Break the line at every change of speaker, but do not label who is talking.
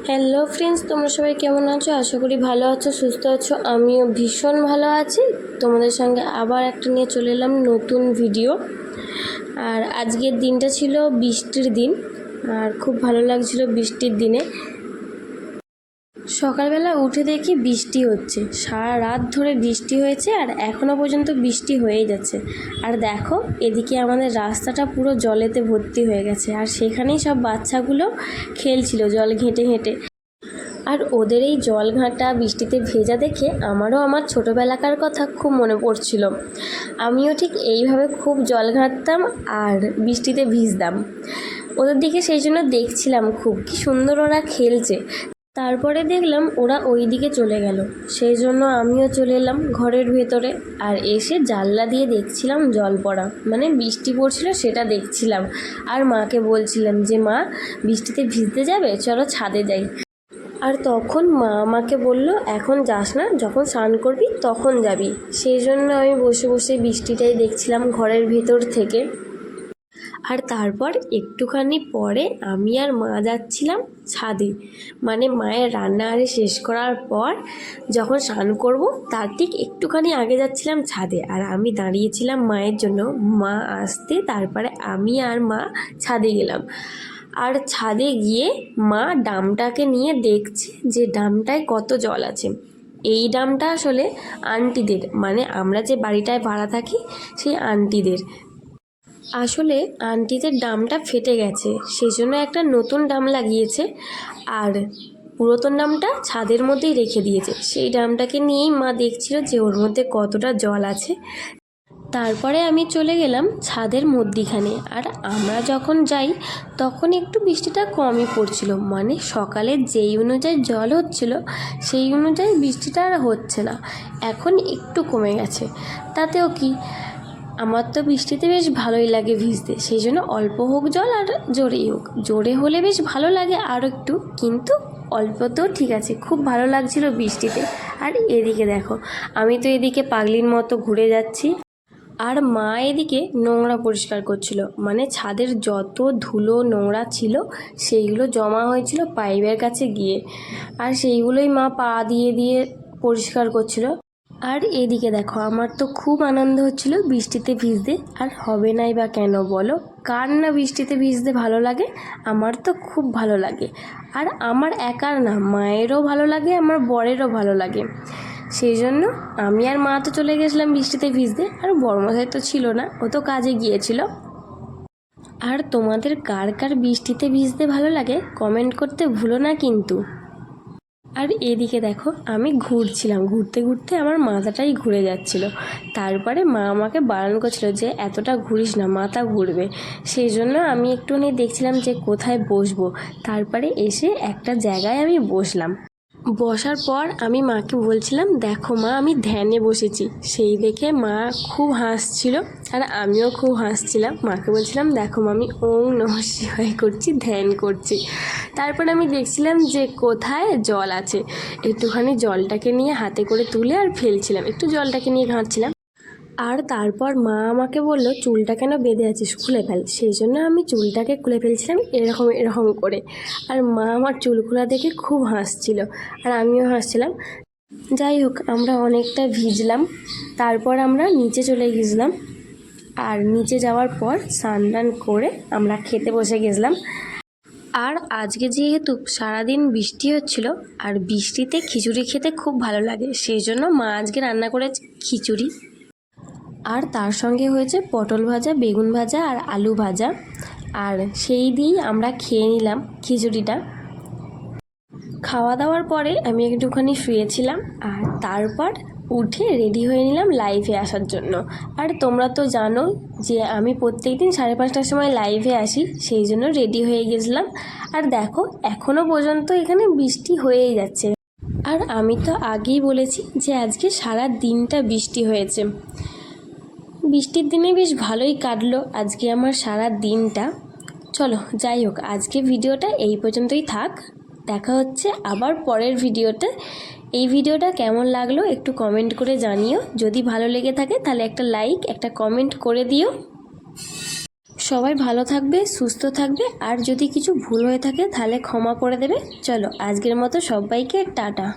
Hello friends, তোমরা সবাই কেমন আছো? আশা করি ভালো আছো, সুস্থ আছো। আমিও ভীষণ ভালো আছি। তোমাদের সঙ্গে আবার একটা নিয়ে চলে এলাম নতুন ভিডিও। আর আজকের দিনটা ছিল বৃষ্টির দিন, আর খুব ভালো লাগছিল বৃষ্টির দিনে। সকালবেলা উঠে দেখি বৃষ্টি হচ্ছে, সারা রাত ধরে বৃষ্টি হয়েছে আর এখনও পর্যন্ত বৃষ্টি হয়েই যাচ্ছে। আর দেখো, এদিকে আমাদের রাস্তাটা পুরো জলেতে ভর্তি হয়ে গেছে, আর সেখানেই সব বাচ্চাগুলো খেলছিল জল ঘেঁটে ঘেঁটে। আর ওদের এই জল ঘাঁটা বৃষ্টিতে ভেজা দেখে আমারও আমার ছোটোবেলাকার কথা খুব মনে পড়ছিল। আমিও ঠিক এইভাবে খুব জল ঘাঁটতাম আর বৃষ্টিতে ভিজতাম। ওদের দিকে সেই জন্য দেখছিলাম খুব কি সুন্দর ওরা খেলছে। তারপরে দেখলাম ওরা ওই দিকে চলে গেল, সেই জন্য আমিও চলে এলাম ঘরের ভেতরে। আর এসে জানলা দিয়ে দেখছিলাম জল পড়া, মানে বৃষ্টি পড়ছিল সেটা দেখছিলাম। আর মাকে বলছিলাম যে মা, বৃষ্টিতে ভিজতে যাবে, চলো ছাদে যাই। আর তখন মা আমাকে বলল, এখন যাস না, যখন স্নান করবি তখন যাবি। সেই জন্য আমি বসে বসে বৃষ্টিটাই দেখছিলাম ঘরের ভেতর থেকে। আর তারপর একটুখানি পরে আমি আর মা যাচ্ছিলাম ছাদে, মানে মায়ের রান্নাবাড়ি শেষ করার পর যখন স্নান করব তার ঠিক একটুখানি আগে যাচ্ছিলাম ছাদে। আর আমি দাঁড়িয়েছিলাম মায়ের জন্য, মা আসতে তারপরে আমি আর মা ছাদে গেলাম। আর ছাদে গিয়ে মা ডামটাকে নিয়ে দেখছে যে ডামটায় কত জল আছে। এই ডামটা আসলে আন্টিদের, মানে আমরা যে বাড়িটায় ভাড়া থাকি সেই আন্টিদের। আসলে আন্টিদের ডামটা ফেটে গেছে, সেই জন্য একটা নতুন ডাম লাগিয়েছে। আর পুরাতন ডামটা ছাদের মধ্যেই রেখে দিয়েছে। সেই ডামটাকে নিয়েই মা দেখছিল যে ওর মধ্যে কতটা জল আছে। তারপরে আমি চলে গেলাম ছাদের মধ্যিখানে। আর আমরা যখন যাই তখন একটু বৃষ্টিটা কমই পড়ছিল, মানে সকালে যেই অনুযায়ী জল হচ্ছিল সেই অনুযায়ী বৃষ্টিটা আর হচ্ছে না, এখন একটু কমে গেছে। তাতেও কি, আমার তো বৃষ্টিতে বেশ ভালোই লাগে ভিজতে, সেই জন্য অল্প হোক জল আর জোরেই হোক, জোরে হলে বেশ ভালো লাগে আরও একটু, কিন্তু অল্পতেও ঠিক আছে, খুব ভালো লাগছিল বৃষ্টিতে। আর এদিকে দেখো, আমি তো এদিকে পাগলির মতো ঘুরে যাচ্ছি, আর মা এদিকে নোংরা পরিষ্কার করছিল, মানে ছাদের যত ধুলো নোংরা ছিল সেইগুলো জমা হয়েছিল পাইপের কাছে গিয়ে, আর সেইগুলোই মা পা দিয়ে দিয়ে পরিষ্কার করছিল। আর এদিকে দেখো, আমার তো খুব আনন্দ হচ্ছিল বৃষ্টিতে ভিজতে। আর হবে নাই বা কেন বলো, কার না বৃষ্টিতে ভিজতে ভালো লাগে? আমার তো খুব ভালো লাগে। আর আমার একার না, মায়েরও ভালো লাগে, আমার বরেরও ভালো লাগে। সেই জন্য আমি আর মা তো চলে গেছিলাম বৃষ্টিতে ভিজতে, আর বড়মশাই তো ছিল না, ও তো কাজে গিয়েছিল। আর তোমাদের কার কার বৃষ্টিতে ভিজতে ভালো লাগে কমেন্ট করতে ভুলো না কিন্তু। আর এদিকে দেখো, আমি ঘুরছিলাম, ঘুরতে ঘুরতে আমার মাথাটাই ঘুরে যাচ্ছিল। তারপরে মা আমাকে বারণ করছিল যে এতটা ঘুরিস না, মাথা ঘুরবে। সেই জন্য আমি একটুখানি দেখছিলাম যে কোথায় বসবো। তারপরে এসে একটা জায়গায় আমি বসলাম। বসার পর আমি মাকে বলছিলাম, দেখো মা, আমি ধ্যানে বসেছি। সেই দেখে মা খুব হাসছিল, আর আমিও খুব হাসছিলাম। মাকে বলছিলাম, দেখো মা, আমি ওম নমঃ শিবায় করছি, ধ্যান করছি। তারপর আমি দেখছিলাম যে কোথায় জল আছে, একটুখানি জলটাকে নিয়ে হাতে করে তুলে আর ফেলছিলাম, একটু জলটাকে নিয়ে ঘাঁটছিলাম। আর তারপর মা আমাকে বলল, চুলটা কেন বেঁধে আছিস, খুলে ফেল। সেই জন্য আমি চুলটাকে খুলে ফেলছিলাম এরকম এরকম করে। আর মা আমার চুল খোলা দেখে খুব হাসছিল, আর আমিও হাসছিলাম। যাই হোক, আমরা অনেকটা ভিজলাম। তারপর আমরা নিচে চলে গেছিলাম, আর নিচে যাওয়ার পর স্নান করে আমরা খেতে বসে গেছিলাম। আর আজকে যেহেতু সারাদিন বৃষ্টি হচ্ছিল, আর বৃষ্টিতে খিচুড়ি খেতে খুব ভালো লাগে, সেই জন্য মা আজকে রান্না করেছে খিচুড়ি। আর তার সঙ্গে হয়েছে পটল ভাজা, বেগুন ভাজা আর আলু ভাজা। আর সেই দিয়েই আমরা খেয়ে নিলাম খিচুড়িটা। খাওয়া দাওয়ার পরে আমি একটুখানি শুয়েছিলাম, আর তারপর উঠে রেডি হয়ে নিলাম লাইভে আসার জন্য। আর তোমরা তো জানো যে আমি প্রত্যেকদিন 5:30টার সময় লাইভে আসি, সেই জন্য রেডি হয়ে গেছিলাম। আর দেখো, এখনও পর্যন্ত এখানে বৃষ্টি হয়েই যাচ্ছে। আর আমি তো আগেই বলেছি যে আজকে সারা দিনটা বৃষ্টি হয়েছে। বৃষ্টির দিনে বেশ ভালোই কাটলো আজকে আমার সারা দিনটা। চলো যাই হোক, আজকে ভিডিওটা এই পর্যন্তই থাক। দেখা হচ্ছে আবার পরের ভিডিওতে। এই ভিডিওটা কেমন লাগলো একটু কমেন্ট করে জানিও। যদি ভালো লেগে থাকে তাহলে একটা লাইক, একটা কমেন্ট করে দিও। সবাই ভালো থাকবে, সুস্থ থাকবে, আর যদি কিছু ভুল হয়ে থাকে তাহলে ক্ষমা করে দেবে। চলো আজকের মতো সবাইকে টাটা।